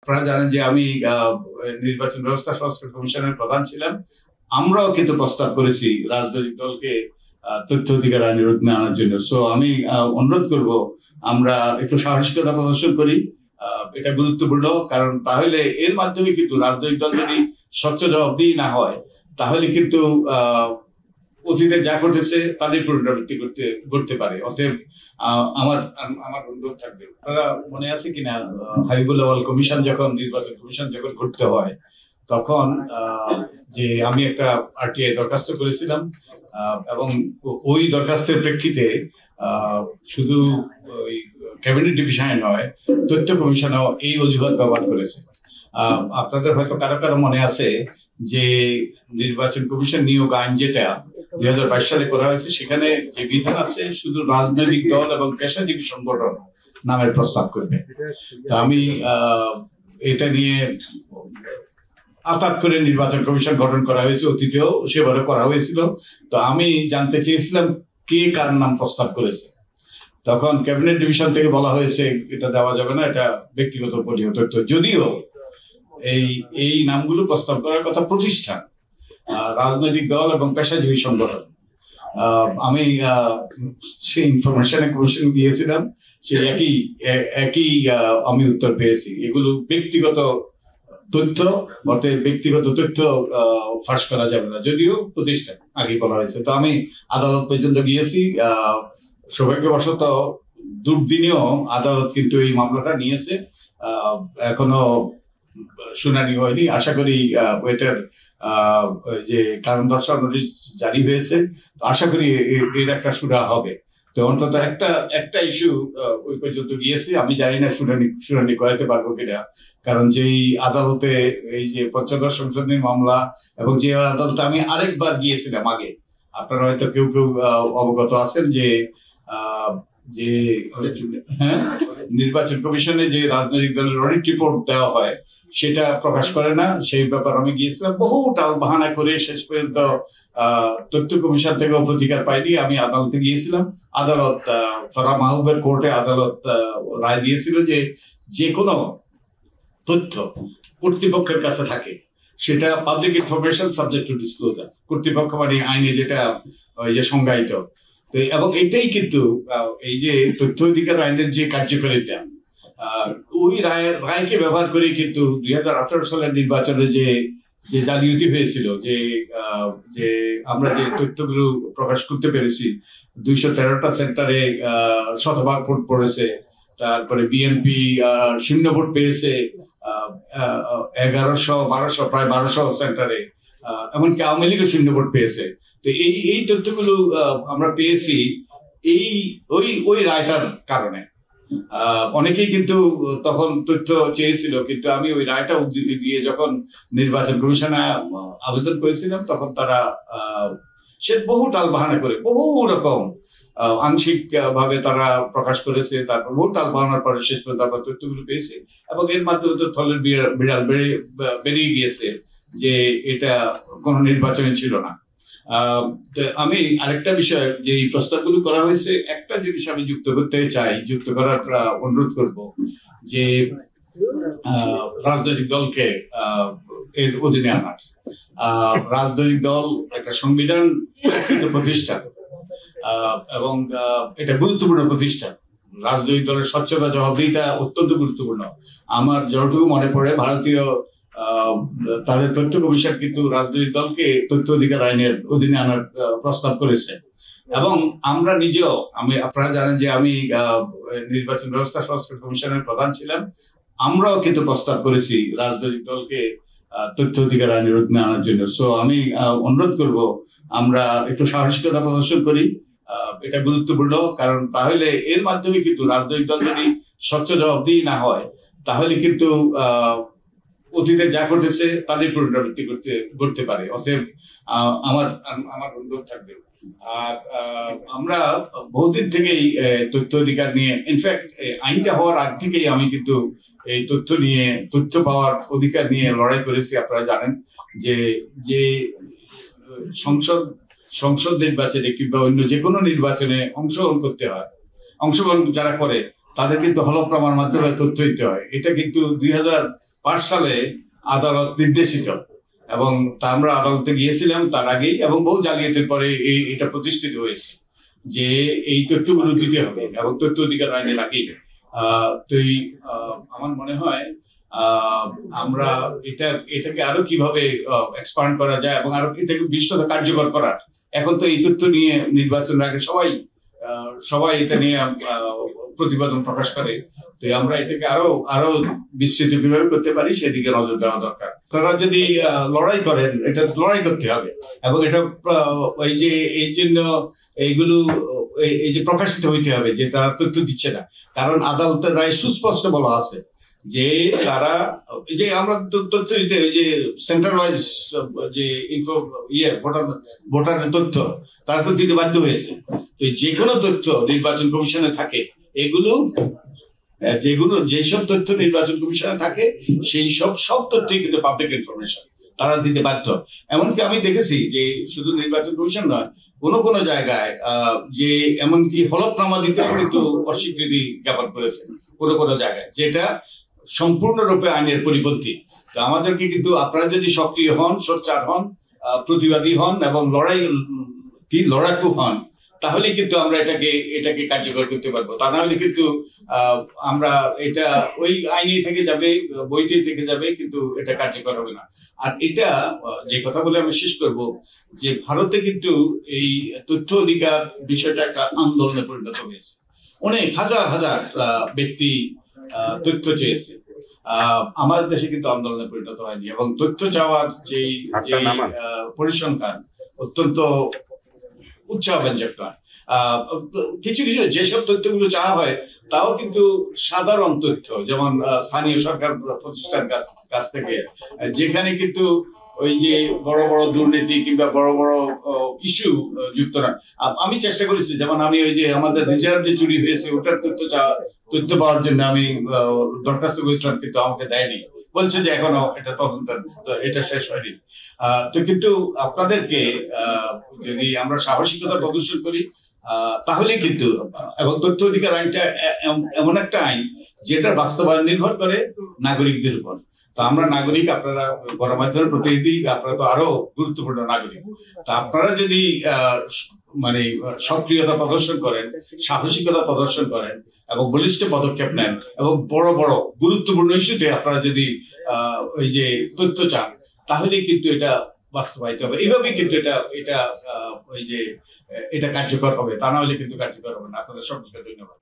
আপনারা জানেন যে আমি নির্বাচন ব্যবস্থা সংস্কার কমিশনের প্রধান ছিলাম। আমরাও কিন্তু প্রস্তাব করেছি রাজনৈতিক দলকে তথ্য অধিকার আইনের অধীনে আনার জন্য। সো আমি অনুরোধ করব আমরা একটু সাহসিকতা প্রদর্শন করি। এটা গুরুত্বপূর্ণ, কারণ তাহলে এর মাধ্যমে কিন্তু রাজনৈতিক দল যদি স্বচ্ছ জবাবদিহি না হয়, তাহলে কিন্তু অতীতে যা ঘটেছে তাদের পুনরাবৃত্তি করতে পারে। অতএব আমার অনুরোধ থাকবে, আপনারা মনে আছে কিনা হাবিবুল আওয়াল কমিশন যখন নির্বাচন কমিশন যখন ঘটতে হয়, তখন যে আমি একটা আরটিআই দরখাস্ত করেছিলাম, এবং ওই দরখাস্তের প্রেক্ষিতে শুধু ওই ক্যাবিনেট ডিভিশনে নয়, তথ্য কমিশনও এই অজুহাত ব্যবহার করেছে। আপনাদের হয়তো কারো কারো মনে আছে যে নির্বাচন কমিশন নিয়োগ আইন যেটা 2022 সালে করা হয়েছে, সেখানে যে বিধান আছে শুধু রাজনৈতিক দল এবং পেশাজীবী সংগঠন নামের প্রস্তাব করবে। তো আমি এটা নিয়ে আতাত করে নির্বাচন কমিশন গঠন করা হয়েছে, অতীতেও সেভাবে করা হয়েছিল। তো আমি জানতে চেয়েছিলাম কে কার নাম প্রস্তাব করেছে। তখন ক্যাবিনেট ডিভিশন থেকে বলা হয়েছে এটা দেওয়া যাবে না, এটা ব্যক্তিগত গোপনীয় তথ্য। যদিও এই নামগুলো প্রস্তাব করার কথা প্রতিষ্ঠান, রাজনৈতিক দল এবং পেশাজীবী সংগঠন। আমি সেই ইনফরমেশনে কোশ্চেন দিয়েছিলাম, সেই একই আমি উত্তর পেয়েছি। এগুলো ব্যক্তিগত তথ্য, অর্থাৎ ব্যক্তিগত তথ্য ফাঁস করা যাবে না, যদিও প্রতিষ্ঠান আগে বলা হয়েছে। তো আমি আদালত পর্যন্ত গিয়েছি। সৌভাগ্যবশত দুর্দিনেও আদালত কিন্তু এই মামলাটা নিয়েছে, এখনো শুনানি হয়নি। আশা করি ওইটার যে কারণ দর্শাও নোটিশ জারি হয়েছে, আশা করি এর একটা শুনা হবে। তো অন্তত একটা ইস্যু ওই পর্যন্ত গিয়েছে। আমি জানি না শুনানি করাতে পারবো কিনা, কারণ যেই আদালতে এই যে পঞ্চদশ সংশোধনীর মামলা, এবং যে আদালতে আমি আরেকবার গিয়েছিলাম আগে, আপনারা হয়তো কেউ অবগত আছেন যে নির্বাচন কমিশনে যে রাজনৈতিক দলের অডিট রিপোর্ট দেওয়া হয় সেটা প্রকাশ করে না, সেই ব্যাপার আমি গিয়েছিলাম। বহুটা বাহানা করে শেষ পর্যন্ত তথ্য কমিশন থেকেও প্রতিকার পাইনি। আমি আদালতে গিয়েছিলাম। আদালত ফরা মাহবুবের কোর্টে আদালত রায় দিয়েছিল যে কোনো তথ্য কর্তৃপক্ষের কাছে থাকে সেটা public information subject to disclosure. কর্তৃপক্ষ মানে আইনে যেটা ওই যে সংজ্ঞায়িত। এবং এটাই কিন্তু এই যে তথ্য অধিকার আইনের যে কার্যকারিতা, ওই রায়কে ব্যবহার করে কিন্তু 2018 সালের নির্বাচনে যে জালিয়াতি হয়েছিল, যে আমরা যে তথ্যগুলো প্রকাশ করতে পেরেছি, 213টা সেন্টারে শতভাগ ভোট পড়েছে, তারপরে বিএনপি 0 ভোট পেয়েছে 1100 1200 প্রায় 1200 সেন্টারে, এমনকি আওয়ামী লীগও 0 ভোট পেয়েছে। তো এই তথ্যগুলো আমরা পেয়েছি ওই রায়টার কারণে। অনেকেই কিন্তু তখন তথ্য চেয়েছিল, কিন্তু আমি ওই রায়টা উদ্ধৃতি দিয়ে যখন নির্বাচন কমিশনে আবেদন করেছিলাম, তখন তারা সে বহু টালবাহানা করে বহু রকম আংশিক ভাবে তারা প্রকাশ করেছে। তারপর বহু টালবাহানার পরে শেষ পর্যন্ত আমরা তথ্যগুলো পেয়েছি, এবং এর মাধ্যমে তো থলের বিড়াল বেরিয়ে গিয়েছে যে এটা কোনো নির্বাচনে ছিল না। আমি আরেকটা বিষয়, যে এই প্রস্তাবগুলো করা হয়েছে, একটা জিনিস আমি যুক্ত করার অনুরোধ করব, যে রাজনৈতিক দলকে এর অধীনে আনার। রাজনৈতিক দল একটা সংবিধান প্রতিষ্ঠান, এবং এটা গুরুত্বপূর্ণ প্রতিষ্ঠান। রাজনৈতিক দলের স্বচ্ছতা জবাবদিহিতা অত্যন্ত গুরুত্বপূর্ণ। আমার যতটুকু মনে পড়ে, ভারতীয় তাদের তথ্য কমিশন কিন্তু রাজনৈতিক দলকে তথ্য অধিকার আইনের অধীনে আনার প্রস্তাব করেছে। এবং আমরা নিজেও, আপনারা জানেন যে আমি নির্বাচন ব্যবস্থা সংস্কার কমিশনের প্রধান ছিলাম। আমরাও কিন্তু প্রস্তাব করেছি রাজনৈতিক দলকে তথ্য অধিকার আইনের অধীনে আনার জন্য। সো আমি অনুরোধ করব আমরা একটু সাহসিকতা প্রদর্শন করি। এটা গুরুত্বপূর্ণ, কারণ তাহলে এর মাধ্যমে কিন্তু রাজনৈতিক দল যদি স্বচ্ছ জবাবদিহি না হয়, তাহলে কিন্তু অতীতে যা ঘটেছে তাদের পুনরাবৃত্তি করতে পারে। অতএব আমার অনুরোধ থাকবে। আর আমরা বহুদিন থেকেই তথ্য অধিকার নিয়ে, ইনফ্যাক্ট আইনটা হওয়ার আগ থেকেই আমি কিন্তু এই তথ্য পাওয়ার অধিকার নিয়ে লড়াই করেছি। আপনারা জানেন যে সংসদ নির্বাচনে কিংবা অন্য যে কোনো নির্বাচনে অংশগ্রহণ যারা করে তাদের কিন্তু হলফনামার মাধ্যমে তথ্য দিতে হয়। এটা কিন্তু সালে আদালত নির্দেশিত, এবং আমরা আদালতে গিয়েছিলাম তার আগেই, এবং বহু জালিয়াতির পরে এটা প্রতিষ্ঠিত হয়েছে যে এই তথ্যগুলো দিতে হবে, এবং তথ্য অধিকার আইনের আগেই। তো আমার মনে হয় আমরা এটাকে আরো কিভাবে এক্সপান্ড করা যায় এবং আরো এটাকে বিশ্বতা কার্যকর করার। এখন তো এই তথ্য নিয়ে নির্বাচনের আগে সবাই এটা নিয়ে প্রতিবেদন প্রকাশ করে। তো আমরা এটাকে আরো বিস্তৃত কিভাবে করতে পারি সেদিকে নজর দেওয়া দরকার। তারা যদি লড়াই করেন, এটা লড়াই করতে হবে, এবং এটা ওই যে এই জন্য এইগুলো এই যে প্রকাশিত হইতে হবে যে তারা তথ্য দিচ্ছে না। কারণ আদালতের রায় সুস্পষ্ট বলা আছে যে তারা যে আমরা তথ্য দিতে, ওই যে সেন্টার ওয়াইজ যে ভোটারের তথ্য তারা তো দিতে বাধ্য হয়েছে। তো যে কোনো তথ্য নির্বাচন কমিশনে থাকে, যেসব তথ্য নির্বাচন কমিশনে থাকে সেই সব তথ্যই কিন্তু পাবলিক ইনফরমেশন, তারা দিতে বাধ্য। এমনকি আমি দেখেছি যে শুধু নির্বাচন কমিশন নয়, কোন জায়গায় যে এমনকি হলফনামা দিতেও কিন্তু অস্বীকৃতি জ্ঞাপন করেছে কোন জায়গায়, যেটা সম্পূর্ণরূপে আইনের পরিপন্থী। তো আমাদেরকে কিন্তু, আপনারা যদি সক্রিয় হন, সোচ্চার হন, প্রতিবাদী হন এবং লড়াকু হন, তাহলে কিন্তু আমরা এটাকে কার্যকর করতে পারবো। তা না হলে কিন্তু আমরা এটা ওই আইনে থেকে যাবে, বইতে থেকে যাবে, কিন্তু এটা কার্যকর হবে না। আর এটা যে কথা বলে আমি শেষ করব, যে ভারতে কিন্তু এই তথ্য অধিকার বিষয়টা একটা আন্দোলনে পরিণত হয়েছে। অনেক হাজার ব্যক্তি তথ্য চেয়েছে। আমাদের দেশে কিন্তু আন্দোলনে পরিণত হয়নি, এবং তথ্য চাওয়ার যে পরিসংখ্যান অত্যন্ত উৎসাহব্যঞ্জক নয়। কিছু যেসব তথ্যগুলো চাওয়া হয় তাও কিন্তু সাধারণ তথ্য, যেমন স্থানীয় সরকার প্রতিষ্ঠান কাছ থেকে, যেখানে কিন্তু ওই যে বড় বড় দুর্নীতি কিংবা বড় বড় ইস্যু যুক্ত না। আমি চেষ্টা করেছি, যেমন আমি ওই যে আমাদের রিজার্ভ যে চুরি হয়েছে ওটার তথ্য পাওয়ার জন্য আমি দরখাস্ত করেছিলাম, কিন্তু আমাকে দেয়নি, বলছে যে এখনো এটা তদন্ত, এটা শেষ হয়নি। তো কিন্তু আপনাদেরকে যদি আমরা সাহসিকতা প্রদর্শন করি তাহলে কিন্তু, এবং তথ্য অধিকার আইনটা এমন একটা আইন যেটার বাস্তবায়ন নির্ভর করে নাগরিকদের উপর। তো আমরা নাগরিক, আপনারা গণমাধ্যমের প্রতিনিধি, আপনারা তো আরো গুরুত্বপূর্ণ নাগরিক। তা আপনারা যদি মানে সক্রিয়তা প্রদর্শন করেন, সাহসিকতা প্রদর্শন করেন এবং বলিষ্ঠ পদক্ষেপ নেন, এবং বড় বড় গুরুত্বপূর্ণ ইস্যুতে আপনারা যদি ওই যে তথ্য চান, তাহলে কিন্তু এটা বাস্তবায়িত হবে। এইভাবে কিন্তু এটা ওই যে এটা কার্যকর হবে, তা না হলে কিন্তু কার্যকর হবে না। আপনাদের সকলকে ধন্যবাদ।